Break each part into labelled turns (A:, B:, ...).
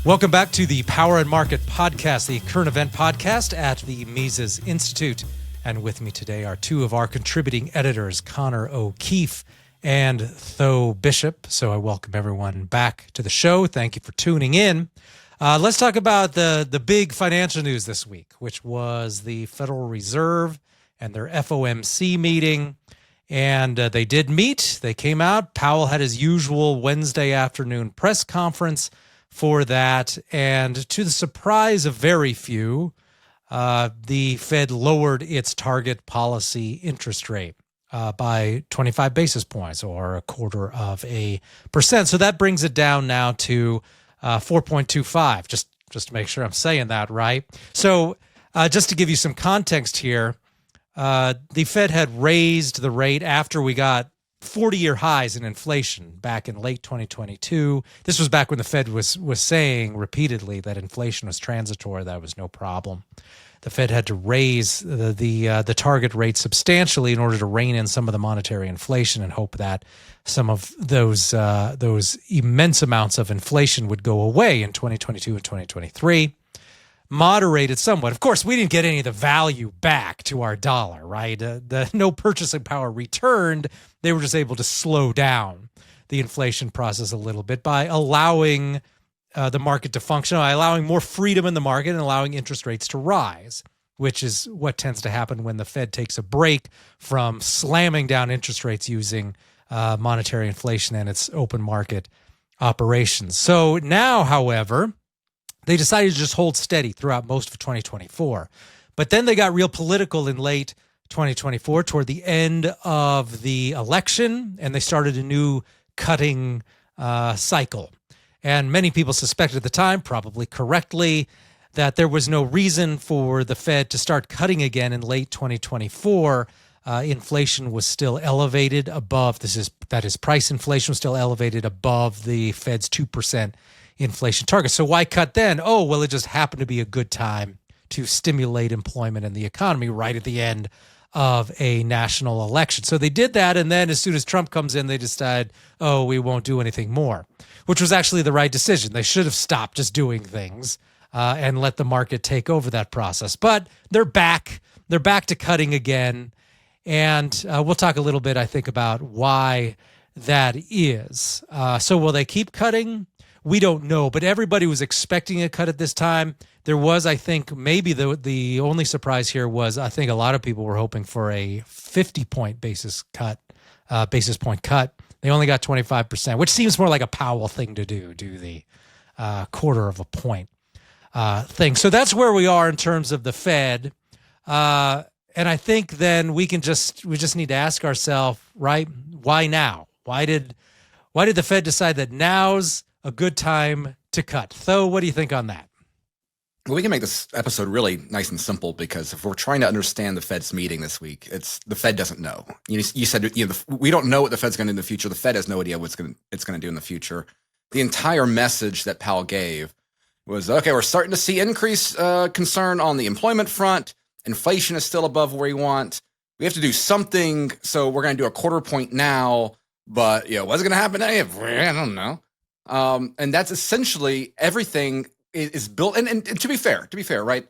A: Welcome back to the Power and Market Podcast, the current event podcast at the Mises Institute. And with me today are two of our contributing editors, Connor O'Keefe and Tho Bishop. So I welcome everyone back to the show. Thank you for tuning in. Let's talk about the big financial news this week, which was the Federal Reserve and their FOMC meeting. And they did meet. They came out. Powell had his usual Wednesday afternoon press conference for that. And to the surprise of very few, the Fed lowered its target policy interest rate by 25 basis points, or 0.25%. So that brings it down now to 4.25, just to make sure I'm saying that right. So just to give you some context here, the Fed had raised the rate after we got 40-year highs in inflation back in late 2022. This was back when the Fed was saying repeatedly that inflation was transitory, that was no problem. The Fed had to raise the target rate substantially in order to rein in some of the monetary inflation and hope that some of those immense amounts of inflation would go away in 2022 and 2023. Moderated somewhat. Of course, we didn't get any of the value back to our dollar, right? The no purchasing power returned. They were just able to slow down the inflation process a little bit by allowing the market to function, by allowing more freedom in the market and allowing interest rates to rise, which is what tends to happen when the Fed takes a break from slamming down interest rates using monetary inflation and its open market operations. So now, however, they decided to just hold steady throughout most of 2024. But then they got real political in late 2024 toward the end of the election, and they started a new cutting cycle. And many people suspected at the time, probably correctly, that there was no reason for the Fed to start cutting again in late 2024. Inflation was still elevated above, that is price inflation was still elevated above the Fed's 2% inflation target. So why cut then? Oh, well, it just happened to be a good time to stimulate employment in the economy right at the end of a national election. So they did that, and then as soon as Trump comes in, they decide, oh, we won't do anything more, which was actually the right decision. They should have stopped just doing things and let the market take over that process. But they're back. They're back to cutting again, and we'll talk a little bit, I think, about why that is. So will they keep cutting? We don't know, but everybody was expecting a cut at this time. There was, I think, maybe the only surprise here was I think a lot of people were hoping for a 50-point basis point cut. They only got 25%, which seems more like a Powell thing to do the quarter of a point thing. So that's where we are in terms of the Fed. And I think then we just need to ask ourselves, right, why now? Why did the Fed decide that now's a good time to cut? Tho, what do you think on that?
B: Well, we can make this episode really nice and simple, because if we're trying to understand the Fed's meeting this week, the Fed doesn't know. You said we don't know what the Fed's going to do in the future. The Fed has no idea what it's going to do in the future. The entire message that Powell gave was, okay, we're starting to see increased concern on the employment front. Inflation is still above where we want. We have to do something, so we're going to do a quarter point now. But what's going to happen? I don't know. And that's essentially everything is built. And to be fair, right?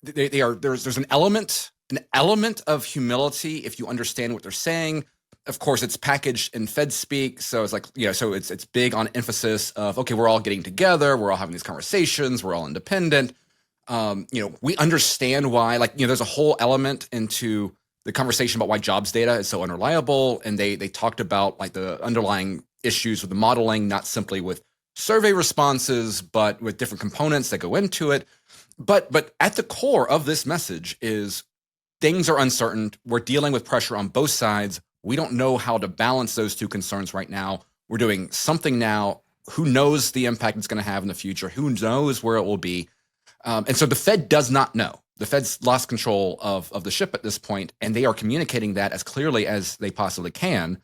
B: There's an element of humility if you understand what they're saying. Of course, it's packaged in Fed speak, so it's like so it's big on emphasis of, okay, we're all getting together, we're all having these conversations, we're all independent. We understand why. There's a whole element into the conversation about why jobs data is so unreliable, and they talked about the underlying issues with the modeling, not simply with survey responses, but with different components that go into it. But at the core of this message is things are uncertain. We're dealing with pressure on both sides. We don't know how to balance those two concerns right now. We're doing something now. Who knows the impact it's going to have in the future? Who knows where it will be? And so the Fed does not know. The Fed's lost control of the ship at this point, and they are communicating that as clearly as they possibly can.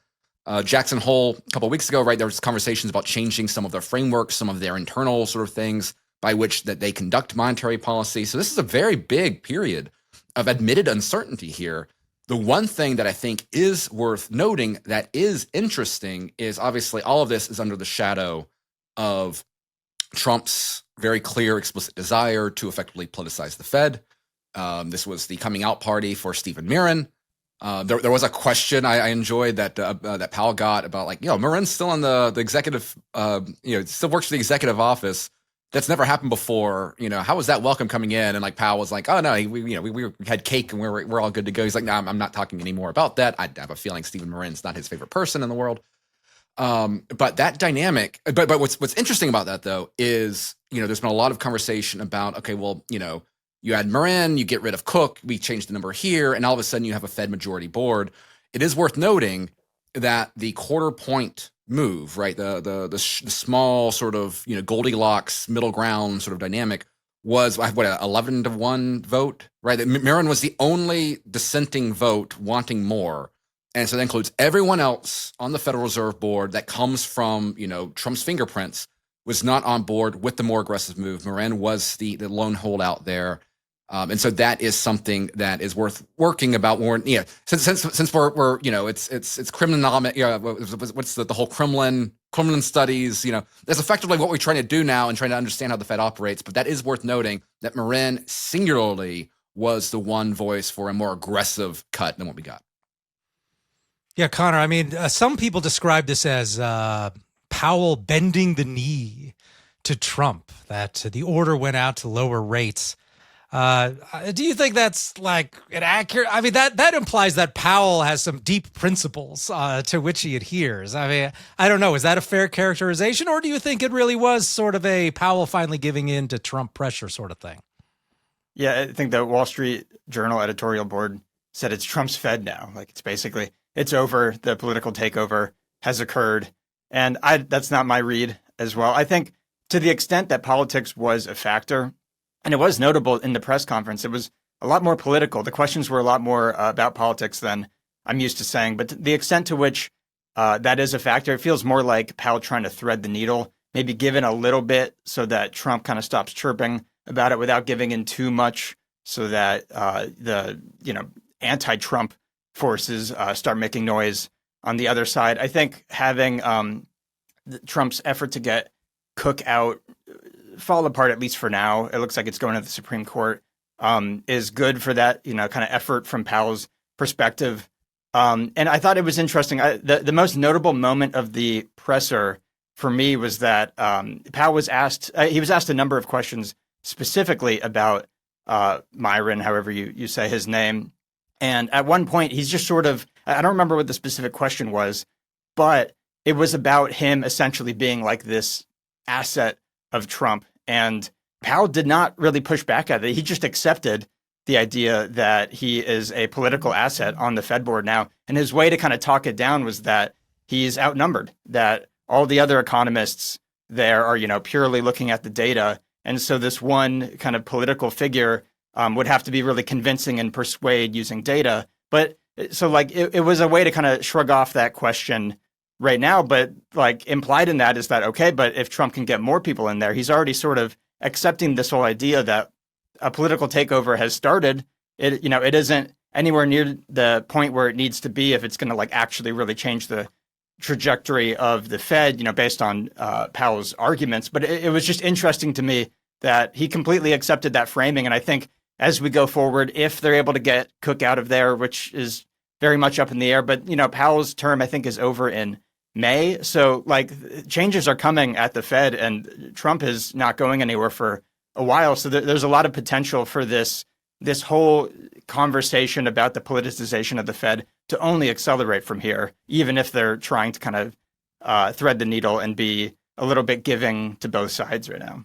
B: Jackson Hole, a couple of weeks ago, right, there was conversations about changing some of their frameworks, some of their internal sort of things by which that they conduct monetary policy. So this is a very big period of admitted uncertainty here. The one thing that I think is worth noting that is interesting is obviously all of this is under the shadow of Trump's very clear, explicit desire to effectively politicize the Fed. This was the coming out party for Stephen Mirren. There was a question I enjoyed that Powell got about, like, Mirren's still on the executive, still works for the executive office. That's never happened before. How was that welcome coming in? And like Powell was like, oh no, we had cake and we're all good to go. He's like, no, I'm not talking anymore about that. I have a feeling Stephen Mirren's not his favorite person in the world. But that dynamic, but what's interesting about that though is, there's been a lot of conversation about, okay, well, you add Mirren, you get rid of Cook, we change the number here, and all of a sudden you have a Fed majority board. It is worth noting that the quarter point move, right, the small sort of Goldilocks middle ground sort of dynamic was what, 11-1 vote, right? Mirren was the only dissenting vote wanting more. And so that includes everyone else on the Federal Reserve Board that comes from, Trump's fingerprints, was not on board with the more aggressive move. Mirren was the lone holdout there. And so that is something that is worth working about more. Since we're it's Kremlinomics. What's the whole Kremlin studies? That's effectively what we're trying to do now and trying to understand how the Fed operates. But that is worth noting that Mirren singularly was the one voice for a more aggressive cut than what we got.
A: Yeah, Connor, I mean, some people describe this as Powell bending the knee to Trump, that the order went out to lower rates. Do you think that's like an accurate? I mean, that implies that Powell has some deep principles to which he adheres. I mean, I don't know. Is that a fair characterization, or do you think it really was sort of a Powell finally giving in to Trump pressure sort of thing?
C: Yeah, I think the Wall Street Journal editorial board said it's Trump's Fed now. Like, it's over. The political takeover has occurred. And that's not my read as well. I think to the extent that politics was a factor, and it was notable in the press conference, it was a lot more political. The questions were a lot more about politics than I'm used to saying. But the extent to which that is a factor, it feels more like Powell trying to thread the needle, maybe give in a little bit so that Trump kind of stops chirping about it without giving in too much, so that the anti-Trump forces start making noise on the other side. I think having Trump's effort to get Cook out fall apart, at least for now, it looks like it's going to the Supreme Court, is good for that, kind of effort from Powell's perspective. And I thought it was interesting. The most notable moment of the presser for me was that Powell was asked, he was asked a number of questions specifically about Myron, however you say his name. And at one point, he's just sort of, I don't remember what the specific question was, but it was about him essentially being like this asset of Trump. And Powell did not really push back at it. He just accepted the idea that he is a political asset on the Fed board now. And his way to kind of talk it down was that he's outnumbered, that all the other economists there are, purely looking at the data. And so this one kind of political figure would have to be really convincing and persuade using data. But so like it was a way to kind of shrug off that question right now. But like implied in that is that, okay, but if Trump can get more people in there, he's already sort of accepting this whole idea that a political takeover has started. It isn't anywhere near the point where it needs to be if it's going to like actually really change the trajectory of the Fed, based on Powell's arguments. But it was just interesting to me that he completely accepted that framing. And I think as we go forward, if they're able to get Cook out of there, which is very much up in the air, but Powell's term I think is over in May. So like changes are coming at the Fed, and Trump is not going anywhere for a while. So there's a lot of potential for this whole conversation about the politicization of the Fed to only accelerate from here, even if they're trying to kind of thread the needle and be a little bit giving to both sides right now.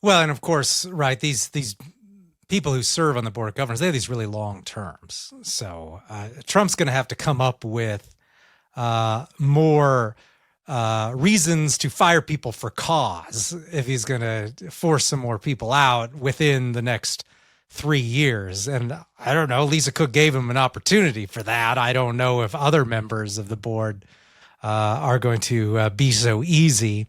A: Well, and of course, right, these people who serve on the Board of Governors, they have these really long terms. So Trump's going to have to come up with more reasons to fire people for cause if he's going to force some more people out within the next 3 years. And I don't know, Lisa Cook gave him an opportunity for that. I don't know if other members of the board are going to be so easy.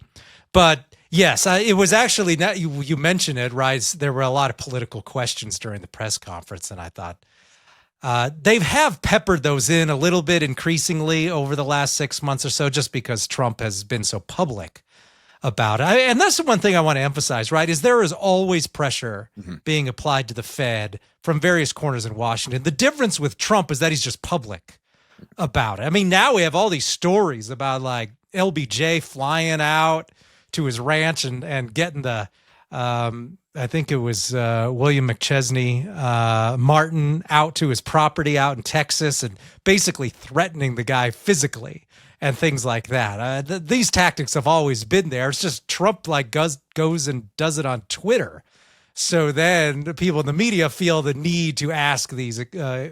A: But yes, it was actually, you mentioned it, right? There were a lot of political questions during the press conference, and I thought they have peppered those in a little bit increasingly over the last 6 months or so, just because Trump has been so public about it. And that's the one thing I want to emphasize, right, is there is always pressure being applied to the Fed from various corners in Washington. The difference with Trump is that he's just public about it. I mean, now we have all these stories about like LBJ flying out to his ranch and getting the, I think it was William McChesney Martin out to his property out in Texas and basically threatening the guy physically and things like that. These tactics have always been there. It's just Trump like goes and does it on Twitter. So then the people in the media feel the need to ask these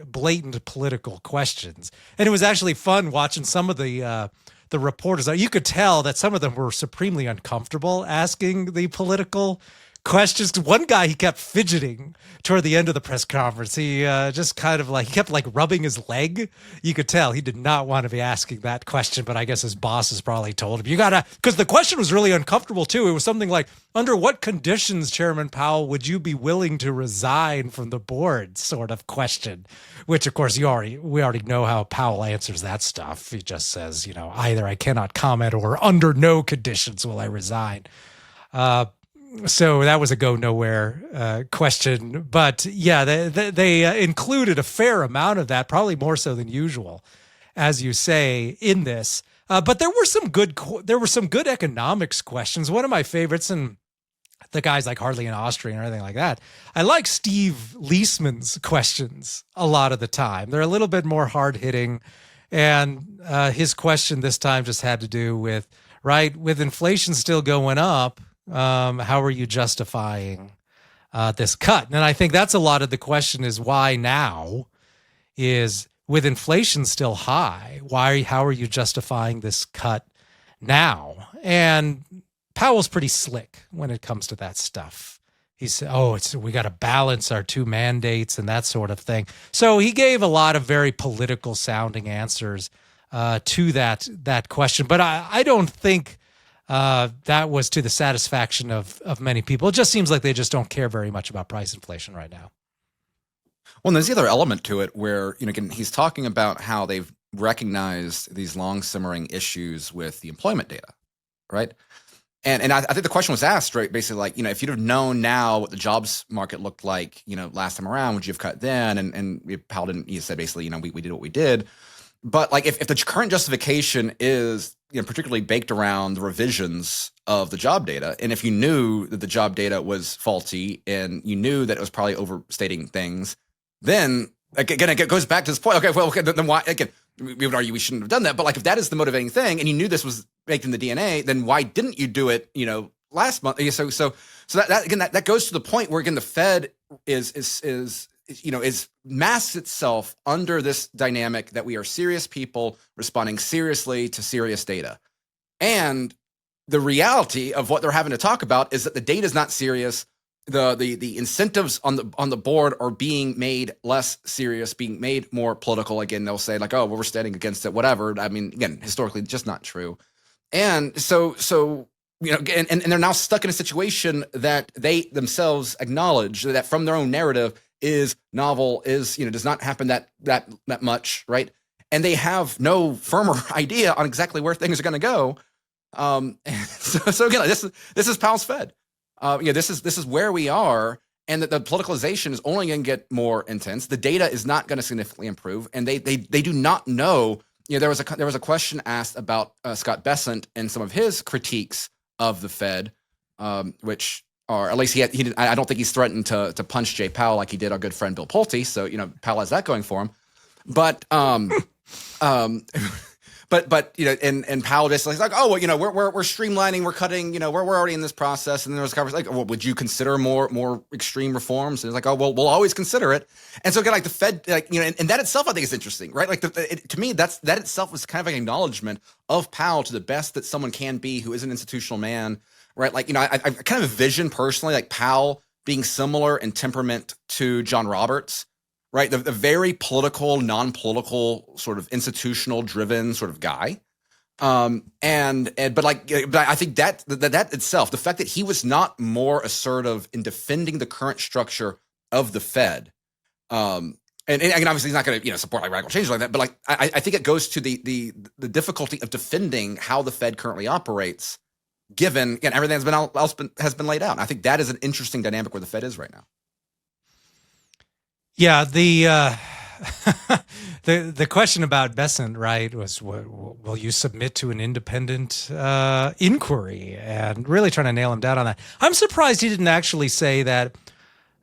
A: blatant political questions. And it was actually fun watching some of the reporters. You could tell that some of them were supremely uncomfortable asking the political questions. One guy, he kept fidgeting toward the end of the press conference. He just kind of like, he kept like rubbing his leg. You could tell he did not want to be asking that question, but I guess his bosses probably told him, you gotta, because the question was really uncomfortable too. It was something like, under what conditions, Chairman Powell, would you be willing to resign from the board sort of question, which of course we already know how Powell answers that stuff. He just says, either I cannot comment or under no conditions will I resign. So that was a go nowhere question, but yeah, they included a fair amount of that, probably more so than usual, as you say, in this. But there were some good economics questions. One of my favorites, and the guys like hardly an Austrian or anything like that, I like Steve Leisman's questions a lot of the time. They're a little bit more hard hitting, and his question this time just had to do with, right, with inflation still going up, how are you justifying this cut? And I think that's a lot of the question is why now is with inflation still high, how are you justifying this cut now? And Powell's pretty slick when it comes to that stuff. He said, we got to balance our two mandates and that sort of thing. So he gave a lot of very political sounding answers to that question. But I don't think that was to the satisfaction of many people. It just seems like they just don't care very much about price inflation right now.
B: Well, and there's the other element to it where, again, he's talking about how they've recognized these long simmering issues with the employment data, right? And I think the question was asked, right, basically like, if you'd have known now what the jobs market looked like, last time around, would you have cut then? And Powell didn't, he said basically, we did what we did. But like if the current justification is particularly baked around the revisions of the job data, and if you knew that the job data was faulty and you knew that it was probably overstating things, then again it goes back to this point. Okay, then why? Again, we would argue we shouldn't have done that. But like if that is the motivating thing, and you knew this was baked in the DNA, then why didn't you do it? Last month. So that goes to the point where again the Fed is masks itself under this dynamic that we are serious people responding seriously to serious data. And the reality of what they're having to talk about is that the data is not serious. The incentives on the board are being made less serious, being made more political. Again, they'll say like, we're standing against it, whatever. I mean, again, historically, just not true. And so and they're now stuck in a situation that they themselves acknowledge that from their own narrative is novel, does not happen that much, right? And they have no firmer idea on exactly where things are going to go. So again, this is Powell's Fed. This is where we are, and that the politicalization is only going to get more intense. The data is not going to significantly improve, and they do not know. There was a question asked about Scott Bessent and some of his critiques of the Fed, which. Or at least he did. I don't think he's threatened to punch Jay Powell like he did our good friend Bill Pulte. So Powell has that going for him. But and Powell just like we're streamlining, we're cutting, we're already in this process. And then there was a conversation like, well, would you consider more extreme reforms? And it's like, we'll always consider it. And so again, like the Fed, and that itself I think is interesting, right? Like to me, that itself was kind of an acknowledgement of Powell to the best that someone can be who is an institutional man. Right, like I kind of envision personally like Powell being similar in temperament to John Roberts, right? The very political, non-political, sort of institutional-driven sort of guy, but I think that itself, the fact that he was not more assertive in defending the current structure of the Fed, and obviously he's not going to support like radical change like that, but like I think it goes to the difficulty of defending how the Fed currently operates. given everything has been laid out. And I think that is an interesting dynamic where the Fed is right now.
A: Yeah, the question about Bessent, right, was will you submit to an independent inquiry, and really trying to nail him down on that. I'm surprised he didn't actually say that.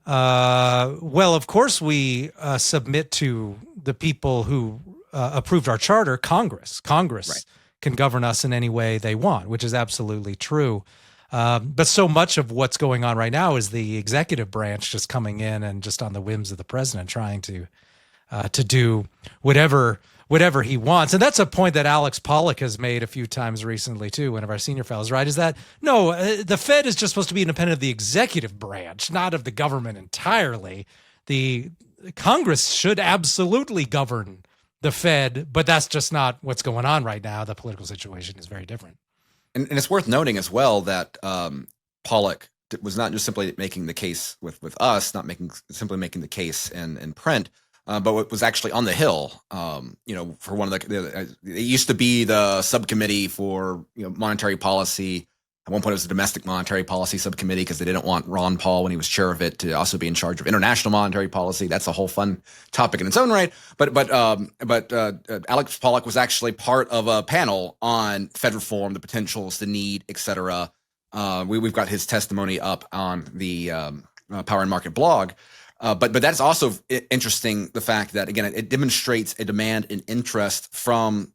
A: Well, of course we submit to the people who approved our charter, Congress. Congress
B: right.
A: can govern us in any way they want, which is absolutely true. But so much of what's going on right now is the executive branch just coming in and just on the whims of the president trying to do whatever he wants. And that's a point that Alex Pollock has made a few times recently too, one of our senior fellows, right? Is that, no, the Fed is just supposed to be independent of the executive branch, not of the government entirely. The Congress should absolutely govern the Fed, but that's just not what's going on right now. The political situation is very different.
B: And it's worth noting as well that Pollock was not just simply making the case with us, not simply making the case in print, but was actually on the Hill. For one of it used to be the subcommittee for monetary policy. At one point, it was the domestic monetary policy subcommittee because they didn't want Ron Paul, when he was chair of it, to also be in charge of international monetary policy. That's a whole fun topic in its own right. But Alex Pollock was actually part of a panel on Fed reform, the potentials, the need, et cetera. We've got his testimony up on the Power and Market blog. But that's also interesting, the fact that, again, it demonstrates a demand and interest from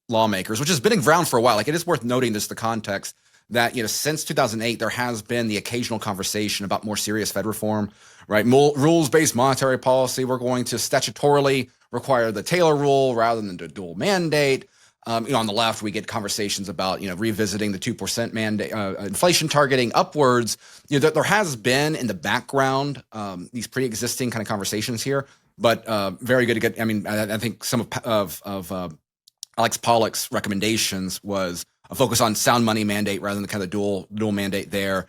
B: lawmakers, which has been around for a while. Like, it is worth noting this, the context that, since 2008, there has been the occasional conversation about more serious Fed reform, right? Rules-based monetary policy. We're going to statutorily require the Taylor rule rather than the dual mandate. On the left, we get conversations about, revisiting the 2% mandate, inflation targeting upwards. There has been in the background these pre-existing kind of conversations here, but very good to get. I mean, I think some of Alex Pollock's recommendations was a focus on sound money mandate rather than the kind of dual mandate there.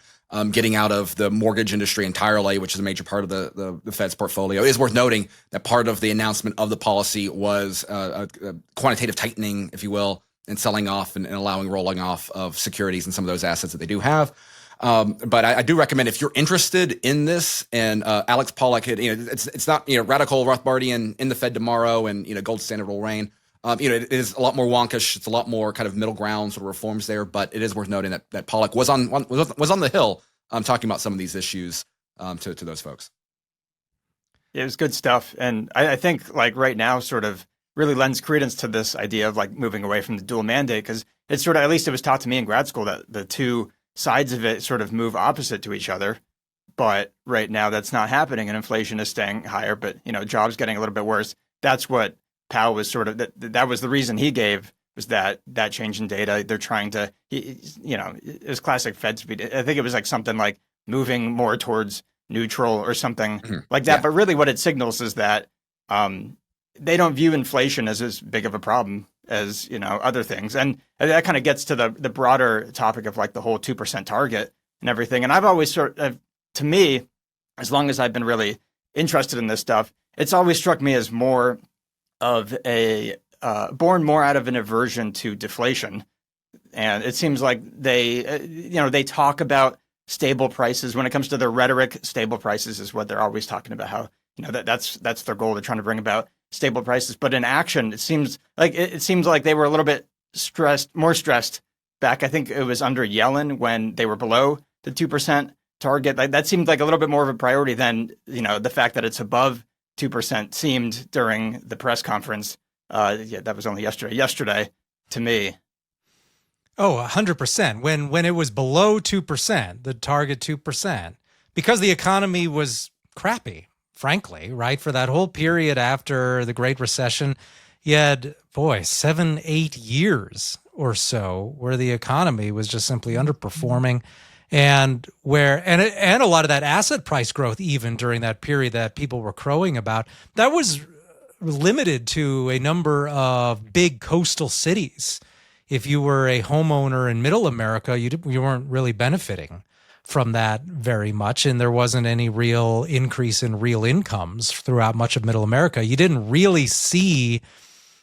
B: Getting out of the mortgage industry entirely, which is a major part of the Fed's portfolio. It is worth noting that part of the announcement of the policy was a quantitative tightening, if you will, and selling off and allowing rolling off of securities and some of those assets that they do have. But I do recommend, if you're interested in this, and Alex Pollock, it's not radical Rothbardian in the Fed tomorrow and gold standard will reign. It is a lot more wonkish. It's a lot more kind of middle ground sort of reforms there, but it is worth noting that Pollock was on the Hill talking about some of these issues to those folks.
C: Yeah, it was good stuff. And I think, like, right now sort of really lends credence to this idea of, like, moving away from the dual mandate, because it's sort of, at least it was taught to me in grad school, that the two sides of it sort of move opposite to each other. But right now that's not happening, and inflation is staying higher, but, jobs getting a little bit worse. That's what Powell was sort of, that was the reason he gave, was that change in data. They're trying to, it was classic Fed speed. I think it was like something like moving more towards neutral or something like that. Yeah. But really what it signals is that they don't view inflation as big of a problem as, other things. And that kind of gets to the broader topic of, like, the whole 2% target and everything. And I've always to me, as long as I've been really interested in this stuff, it's always struck me as more of a born more out of an aversion to deflation. And it seems like they talk about stable prices. When it comes to their rhetoric, stable prices is what they're always talking about, how that's their goal. They're trying to bring about stable prices. But in action, it seems like they were a little bit more stressed back. I think it was under Yellen when they were below the 2% target. That seemed like a little bit more of a priority than the fact that it's above 2% seemed during the press conference. That was only yesterday to me.
A: Oh, 100%. When it was below 2%, the target 2%, because the economy was crappy, frankly, right? For that whole period after the Great Recession, you had, 7-8 years or so where the economy was just simply underperforming. And a lot of that asset price growth, even during that period that people were crowing about, that was limited to a number of big coastal cities. If you were a homeowner in Middle America, you weren't really benefiting from that very much, and there wasn't any real increase in real incomes throughout much of Middle America. You didn't really see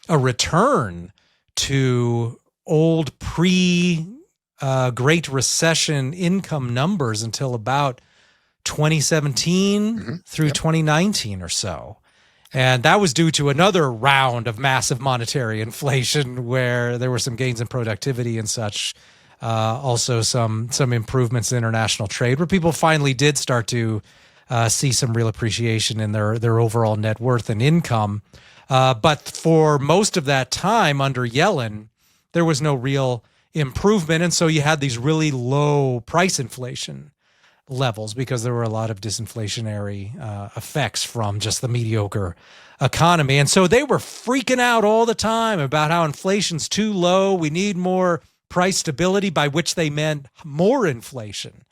A: a return to old Great Recession income numbers until about 2017 through 2019 or so. And that was due to another round of massive monetary inflation where there were some gains in productivity and such. Also some improvements in international trade where people finally did start to see some real appreciation in their overall net worth and income. But for most of that time under Yellen, there was no real improvement. And so you had these really low price inflation levels because there were a lot of disinflationary effects from just the mediocre economy. And so they were freaking out all the time about how inflation's too low. We need more price stability, by which they meant more inflation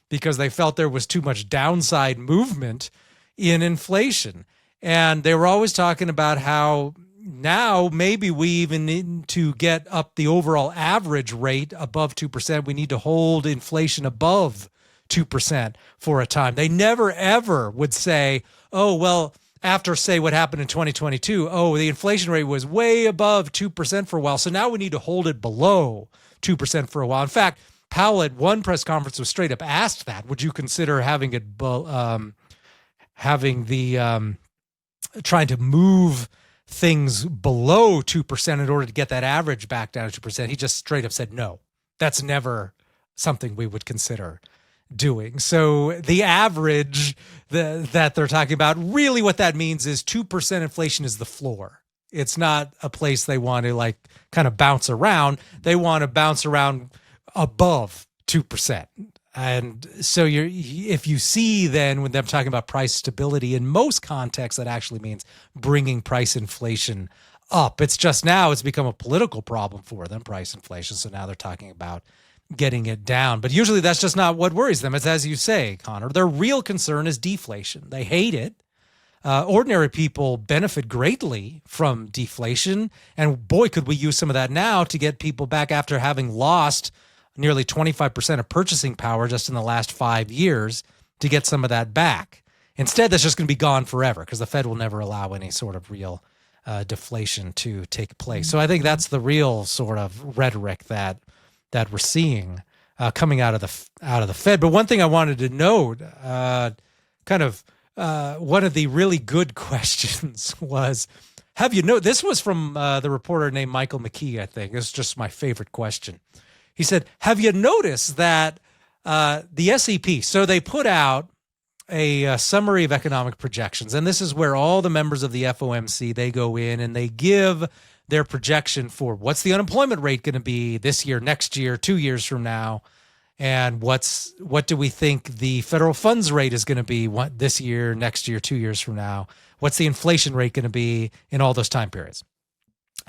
A: because they felt there was too much downside movement in inflation. And they were always talking about how now maybe we even need to get up the overall average rate above 2%. We need to hold inflation above 2% for a time. They never, ever would say, oh, well, after, say, what happened in 2022, oh, the inflation rate was way above 2% for a while, so now we need to hold it below 2% for a while. In fact, Powell at one press conference was straight up asked that. Would you consider having it, trying to move things below 2% in order to get that average back down to 2%? He just straight up said, no, that's never something we would consider doing. So the average that they're talking about, really what that means is 2% inflation is the floor. It's not a place they want to like kind of bounce around. They want to bounce around above 2%. And so if you see then when them talking about price stability, in most contexts, that actually means bringing price inflation up. It's just now it's become a political problem for them, price inflation. So now they're talking about getting it down. But usually that's just not what worries them. It's as you say, Connor, their real concern is deflation. They hate it. Ordinary people benefit greatly from deflation. And boy, could we use some of that now to get people back after having lost nearly 25% of purchasing power just in the last 5 years to get some of that back. Instead, that's just going to be gone forever because the Fed will never allow any sort of real deflation to take place. So I think that's the real sort of rhetoric that we're seeing coming out of the Fed. But one thing I wanted to note, one of the really good questions was, have you noticed, this was from the reporter named Michael McKee, I think. It's just my favorite question. He said, have you noticed that the SEP, so they put out a summary of economic projections, and this is where all the members of the FOMC, they go in and they give their projection for what's the unemployment rate going to be this year, next year, 2 years from now, and what do we think the federal funds rate is going to be this year, next year, 2 years from now? What's the inflation rate going to be in all those time periods?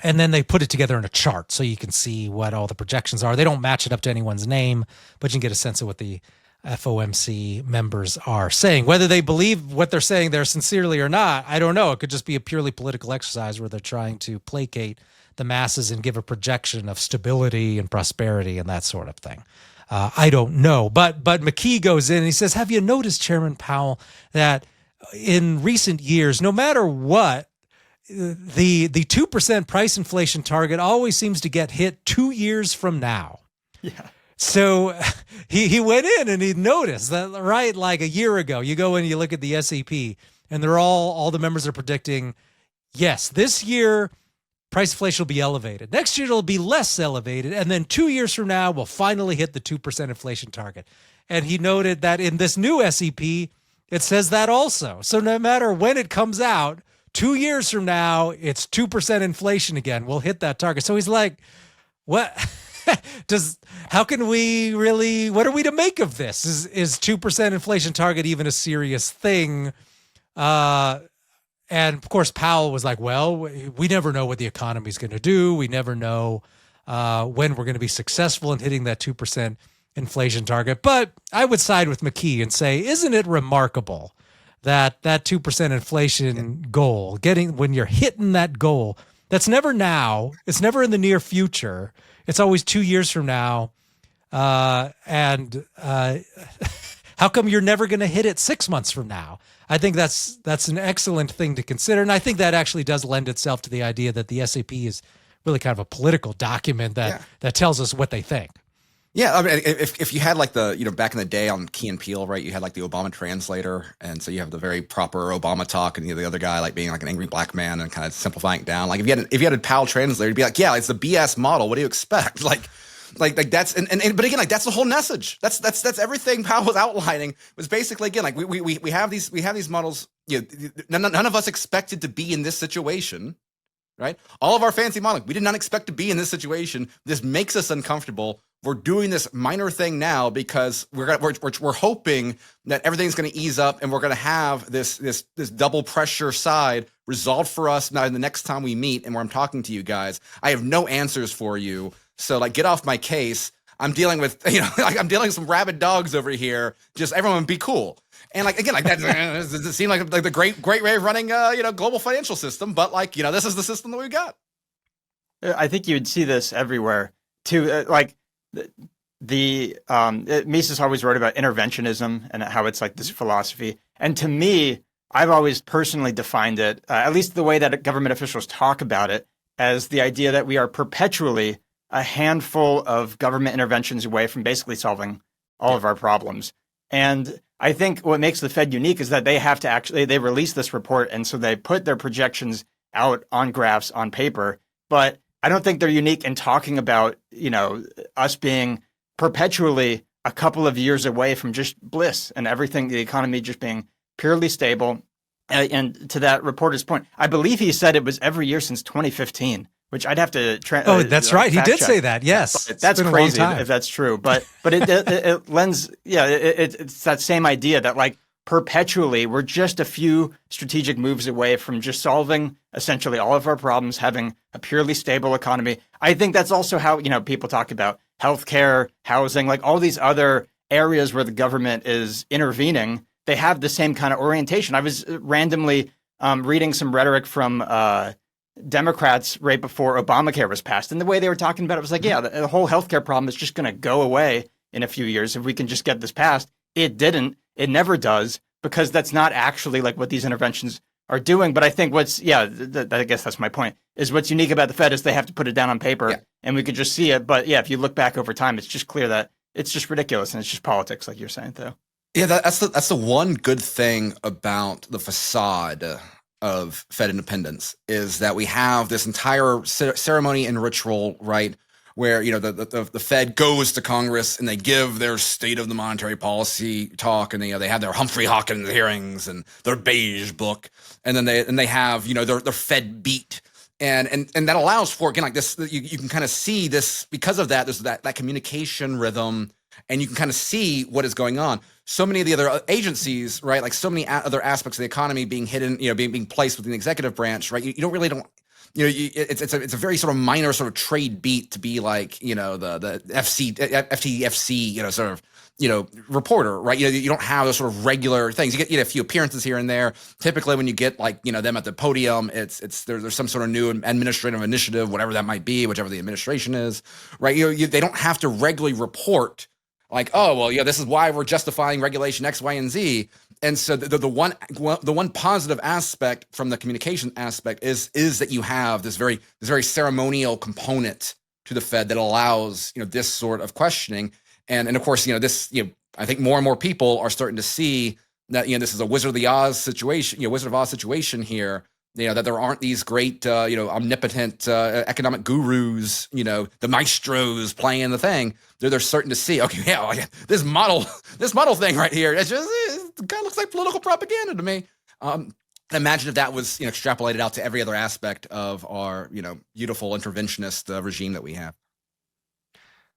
A: And then they put it together in a chart so you can see what all the projections are. They don't match it up to anyone's name, but you can get a sense of what the FOMC members are saying. Whether they believe what they're saying there sincerely or not, I don't know. It could just be a purely political exercise where they're trying to placate the masses and give a projection of stability and prosperity and that sort of thing. I don't know. But McKee goes in and he says, have you noticed, Chairman Powell, that in recent years, no matter what, the 2% price inflation target always seems to get hit 2 years from now?
C: Yeah.
A: So he went in and he noticed that, right, like a year ago, you go in and you look at the SEP and they're all the members are predicting, yes, this year price inflation will be elevated. Next year it'll be less elevated. And then 2 years from now, we'll finally hit the 2% inflation target. And he noted that in this new SEP, it says that also. So no matter when it comes out, 2 years from now, it's 2% inflation again. We'll hit that target. So he's like, what? How can we really, what are we to make of this? Is 2% inflation target even a serious thing? And of course, Powell was like, well, we never know what the economy is going to do. We never know when we're going to be successful in hitting that 2% inflation target. But I would side with McKee and say, isn't it remarkable that 2% inflation goal, when you're hitting that goal, that's never now, it's never in the near future. It's always 2 years from now. How come you're never going to hit it 6 months from now? I think that's an excellent thing to consider. And I think that actually does lend itself to the idea that the SAP is really kind of a political document that tells us what they think.
B: Yeah, I mean, if you had like back in the day on Key and Peele, right? You had like the Obama translator, and so you have the very proper Obama talk, and the other guy like being like an angry black man and kind of simplifying it down. Like if you had a PAL translator, you'd be like, yeah, it's the BS model. What do you expect? Like that's but again, like that's the whole message. That's everything Powell was outlining was basically, again, like we have these models. None of us expected to be in this situation. Right? All of our fancy modeling, we did not expect to be in this situation. This makes us uncomfortable. We're doing this minor thing now because we're hoping that everything's going to ease up and we're going to have this double pressure side resolved for us now the next time we meet and where I'm talking to you guys. I have no answers for you, so like get off my case. I'm dealing with I'm dealing with some rabid dogs over here. Just everyone be cool. And like again, like that does it seem like the great way of running global financial system, but like this is the system that we've got.
C: I think you would see this everywhere too. Mises always wrote about interventionism and how it's like this philosophy. And to me, I've always personally defined it, at least the way that government officials talk about it, as the idea that we are perpetually a handful of government interventions away from basically solving all of our problems. And I think what makes the Fed unique is that they have to they release this report, and so they put their projections out on graphs on paper. But I don't think they're unique in talking about, us being perpetually a couple of years away from just bliss and everything, the economy just being purely stable. And to that reporter's point, I believe he said it was every year since 2015. Which I'd have to.
A: That's right. He did say that. Yes,
C: that's crazy if that's true. But it lends. Yeah, it's that same idea that like perpetually we're just a few strategic moves away from just solving essentially all of our problems, having a purely stable economy. I think that's also how people talk about healthcare, housing, like all these other areas where the government is intervening. They have the same kind of orientation. I was randomly reading some rhetoric from Democrats right before Obamacare was passed. And the way they were talking about it was like, yeah, the whole healthcare problem is just going to go away in a few years if we can just get this passed. It didn't. It never does, because that's not actually like what these interventions are doing. But I think I guess that's my point, is what's unique about the Fed is they have to put it down on paper and we could just see it. But yeah, if you look back over time, it's just clear that it's just ridiculous and it's just politics, like you're saying, though.
B: Yeah, that's the one good thing about the facade of Fed independence is that we have this entire ceremony and ritual, right, where the Fed goes to Congress and they give their state of the monetary policy talk, and they have their Humphrey Hawkins hearings and their beige book, and then they have their Fed beat, and that allows for, again, like this, you can kind of see this because of that. There's that communication rhythm, and you can kind of see what is going on. So many of the other agencies, right, like so many other aspects of the economy being hidden, being placed within the executive branch, right? It's a very sort of minor sort of trade beat to be like, the FTFC, sort of, reporter, right? You don't have those sort of regular things. You get a few appearances here and there. Typically, when you get like them at the podium, there's some sort of new administrative initiative, whatever that might be, whichever the administration is, right? They don't have to regularly report. Like, oh, well, this is why we're justifying regulation X, Y, and Z. And so the one positive aspect from the communication aspect is that you have this very ceremonial component to the Fed that allows this sort of questioning. And of course, this I think more and more people are starting to see that this is a Wizard of Oz situation here. That there aren't these great, omnipotent economic gurus, the maestros playing the thing. They're starting to see, okay, this model thing right here, it kind of looks like political propaganda to me. Imagine if that was, extrapolated out to every other aspect of our, beautiful interventionist regime that we have.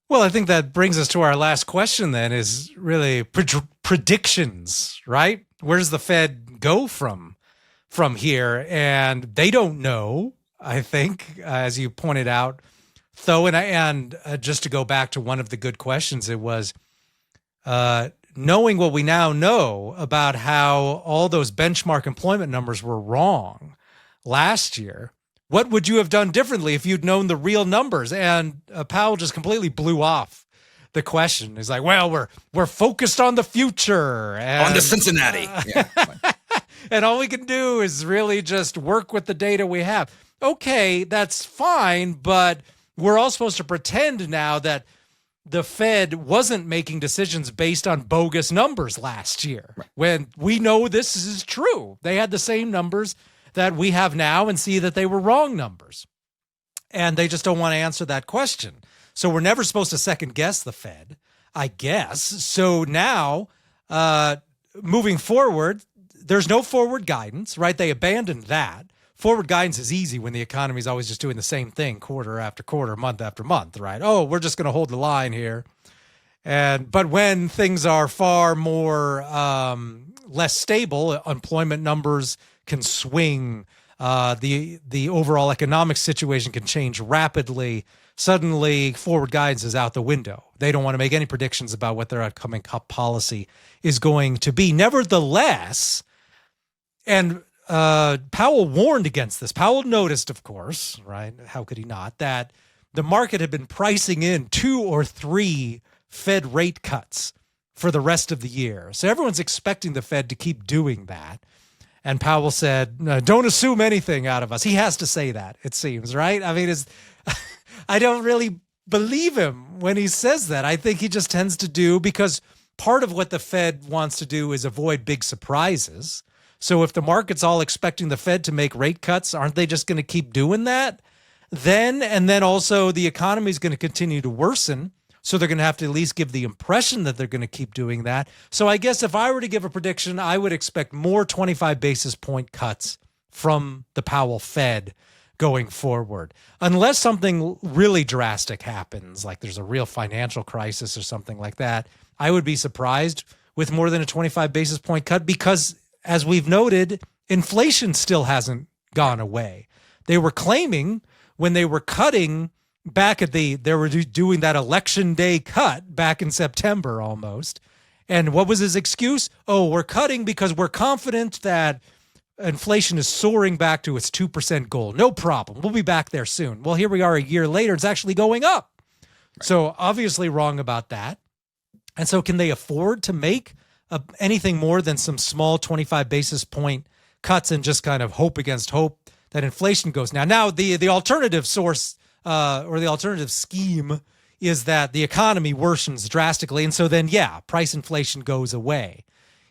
A: Well, I think that brings us to our last question then, is really predictions, right? Where does the Fed go from here? And they don't know, I think, as you pointed out, Tho, and just to go back to one of the good questions, it was knowing what we now know about how all those benchmark employment numbers were wrong last year. What would you have done differently if you'd known the real numbers? And Powell just completely blew off the question. He's like, well, we're focused on the future. And,
B: on to Cincinnati. Yeah.
A: And all we can do is really just work with the data we have. Okay, that's fine, but we're all supposed to pretend now that the Fed wasn't making decisions based on bogus numbers last year, when we know this is true. They had the same numbers that we have now and see that they were wrong numbers. And they just don't want to answer that question. So we're never supposed to second guess the Fed, I guess. So now, moving forward, there's no forward guidance, right? They abandoned that. Forward guidance is easy when the economy is always just doing the same thing quarter after quarter, month after month, right? Oh, we're just going to hold the line here. But when things are far more less stable, employment numbers can swing. The overall economic situation can change rapidly. Suddenly, forward guidance is out the window. They don't want to make any predictions about what their upcoming policy is going to be. Nevertheless, and Powell warned against this. Powell noticed, of course, right? How could he not? That the market had been pricing in 2 or 3 Fed rate cuts for the rest of the year. So everyone's expecting the Fed to keep doing that. And Powell said, no, don't assume anything out of us. He has to say that, it seems, right? I mean, I don't really believe him when he says that. I think he just tends to do, because part of what the Fed wants to do is avoid big surprises. So if the market's all expecting the Fed to make rate cuts, aren't they just going to keep doing that then? And then also the economy is going to continue to worsen. So they're going to have to at least give the impression that they're going to keep doing that. So I guess if I were to give a prediction, I would expect more 25 basis point cuts from the Powell Fed going forward, unless something really drastic happens, like there's a real financial crisis or something like that. I would be surprised with more than a 25 basis point cut, because as we've noted, inflation still hasn't gone away. They were claiming when they were cutting back they were doing that election day cut back in September almost. And what was his excuse? Oh, we're cutting because we're confident that inflation is soaring back to its 2% goal. No problem. We'll be back there soon. Well, here we are a year later. It's actually going up. Right. So obviously wrong about that. And so can they afford to make anything more than some small 25 basis point cuts and just kind of hope against hope that inflation goes down? Now, the alternative source or the alternative scheme is that the economy worsens drastically. And so then, yeah, price inflation goes away,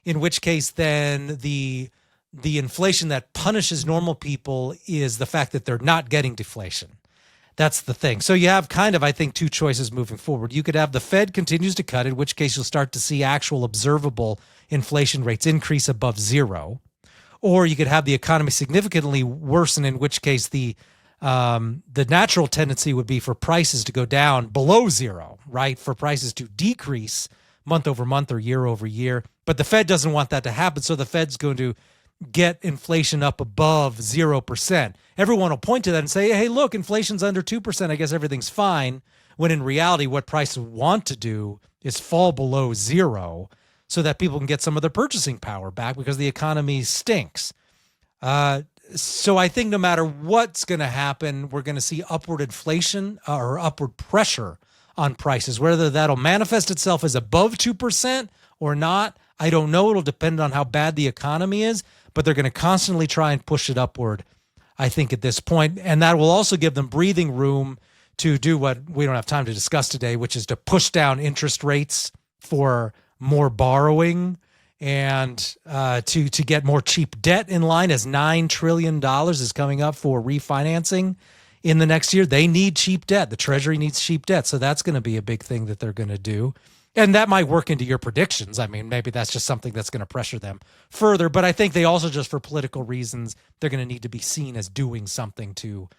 A: in which case then the inflation that punishes normal people is the fact that they're not getting deflation. That's the thing. So you have kind of, I think, 2 choices moving forward. You could have the Fed continues to cut, in which case you'll start to see actual observable inflation rates increase above 0. Or you could have the economy significantly worsen, in which case the natural tendency would be for prices to go down below 0, right? For prices to decrease month over month or year over year. But the Fed doesn't want that to happen. So the Fed's going to get inflation up above 0%. Everyone will point to that and say, hey, look, inflation's under 2%. I guess everything's fine. When in reality, what prices want to do is fall below 0 so that people can get some of their purchasing power back, because the economy stinks. So I think no matter what's going to happen, we're going to see upward inflation or upward pressure on prices. Whether that'll manifest itself as above 2% or not, I don't know. It'll depend on how bad the economy is, but they're going to constantly try and push it upward, I think, at this point. And that will also give them breathing room to do what we don't have time to discuss today, which is to push down interest rates for more borrowing and to get more cheap debt in line, as $9 trillion is coming up for refinancing in the next year. They need cheap debt. The Treasury needs cheap debt. So that's going to be a big thing that they're going to do. And that might work into your predictions. I mean, maybe that's just something that's going to pressure them further. But I think they also, just for political reasons, they're going to need to be seen as doing something to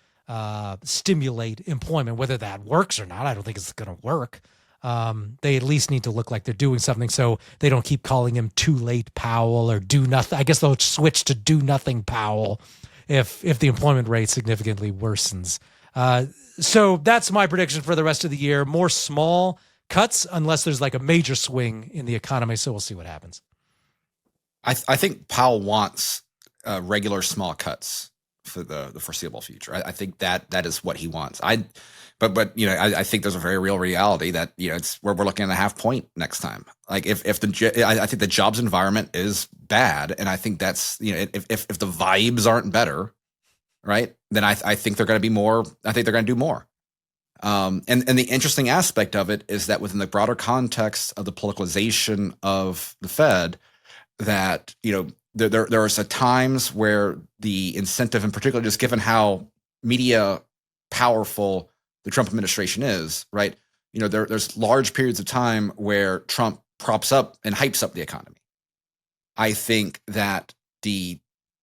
A: stimulate employment. Whether that works or not, I don't think it's going to work. They at least need to look like they're doing something, so they don't keep calling him too late Powell or do nothing. I guess they'll switch to do nothing Powell if the employment rate significantly worsens. So that's my prediction for the rest of the year. More small cuts unless there's like a major swing in the economy. So we'll see what happens.
B: I think Powell wants regular small cuts for the foreseeable future. I think that is what he wants. But you know, I think there's a very real reality that, you know, it's where we're looking at a half point next time. Like I think the jobs environment is bad, and I think that's, you know, if the vibes aren't better, right, then I think they're going to be more. I think they're going to do more. And the interesting aspect of it is that within the broader context of the politicalization of the Fed, that, there are some times where the incentive, in particular, just given how media powerful the Trump administration is, right? There's large periods of time where Trump props up and hypes up the economy. I think that the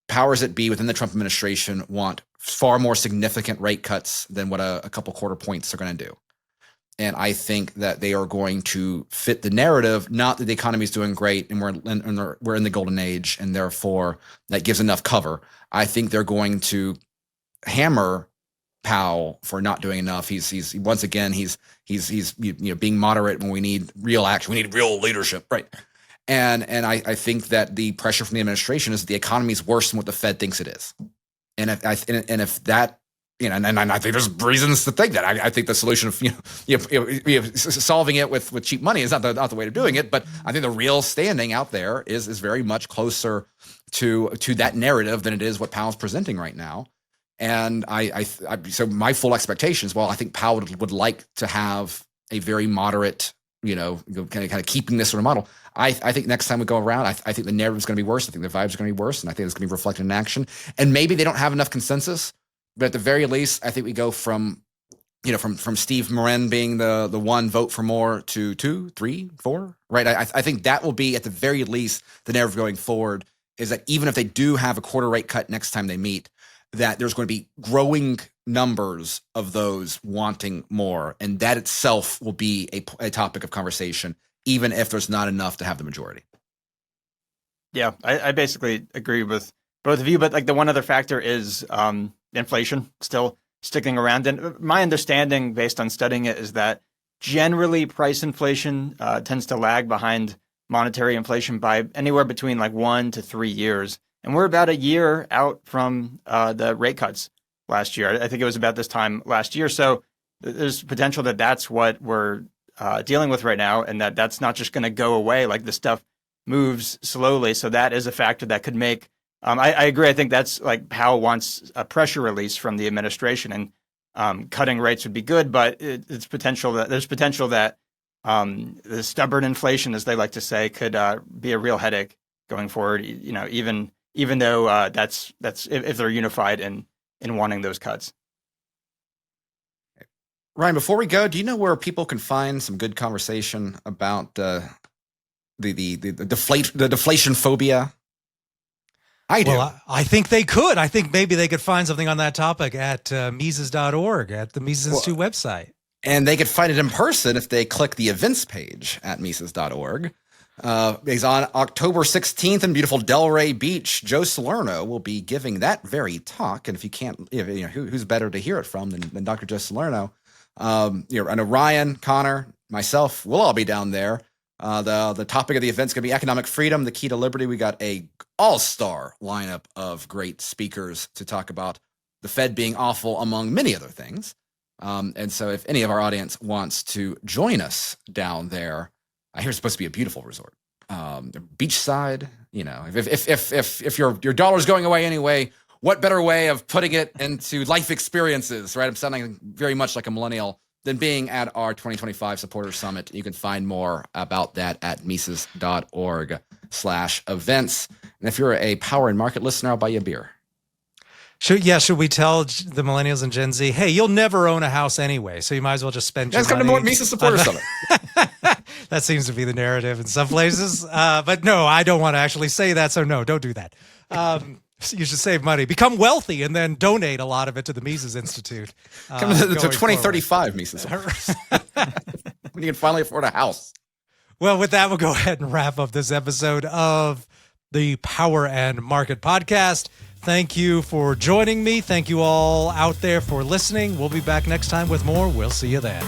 B: powers that be within the Trump administration want far more significant rate cuts than what a couple quarter points are going to do. And I think that they are going to fit the narrative, not that the economy is doing great and we're in the golden age, and therefore that gives enough cover. I think they're going to hammer Powell for not doing enough. He's once again he's being moderate when we need real action. We need real leadership, right? And I think that the pressure from the administration is that the economy is worse than what the Fed thinks it is. And if that, and I think there's reasons to think that. I think the solution of solving it with cheap money is not the way of doing it. But I think the real standing out there is very much closer to that narrative than it is what Powell's presenting right now. And so my full expectations, I think Powell would like to have a very moderate, kind of keeping this sort of model. I think next time we go around, I think the narrative is going to be worse. I think the vibes are going to be worse, and I think it's going to be reflected in action. And maybe they don't have enough consensus, but at the very least, I think we go from Steve Morin being the one vote for more to 2, 3, 4, right? I think that will be at the very least the narrative going forward, is that even if they do have a quarter rate cut next time they meet, that there's going to be growing numbers of those wanting more. And that itself will be a topic of conversation, even if there's not enough to have the majority.
C: Yeah, I basically agree with both of you. But the one other factor is inflation still sticking around. And my understanding, based on studying it, is that generally price inflation tends to lag behind monetary inflation by anywhere between 1 to 3 years. And we're about a year out from the rate cuts last year. I think it was about this time last year. So there's potential that that's what we're dealing with right now, and that's not just going to go away. This stuff moves slowly. So that is a factor that could make, I agree. I think that's Powell wants a pressure release from the administration, and cutting rates would be good, but there's potential that the stubborn inflation, as they like to say, could be a real headache going forward. Even though that's if they're unified in wanting those cuts.
B: Ryan, before we go, do you know where people can find some good conversation about the deflation phobia? I do.
A: Well, I think they could. I think maybe they could find something on that topic at Mises.org, at the Mises Institute website.
B: And they could find it in person if they click the events page at Mises.org. Because on October 16th in beautiful Delray Beach, Joe Salerno will be giving that very talk. And if you can't, who's better to hear it from than Dr. Joe Salerno? I know Ryan, Connor, myself, we'll all be down there. The topic of the event is going to be economic freedom, the key to liberty. We got a all-star lineup of great speakers to talk about the Fed being awful, among many other things. And so if any of our audience wants to join us down there, I hear it's supposed to be a beautiful resort, beachside. If your dollar's going away anyway, what better way of putting it into life experiences, right? I'm sounding very much like a millennial, than being at our 2025 Supporter Summit. You can find more about that at Mises.org/events. And if you're a Power and Market listener, I'll buy you a beer.
A: Should we tell the millennials and Gen Z, hey, you'll never own a house anyway, so you might as well just spend your money.
B: Let's come to Mises Supporter Summit.
A: That seems to be the narrative in some places. But no, I don't want to actually say that, so no, don't do that. You should save money, become wealthy, and then donate a lot of it to the Mises Institute.
B: Come to 2035 Mises. When you can finally afford a house.
A: Well, with that, we'll go ahead and wrap up this episode of the Power and Market Podcast. Thank you for joining me. Thank you all out there for listening. We'll be back next time with more. We'll see you then.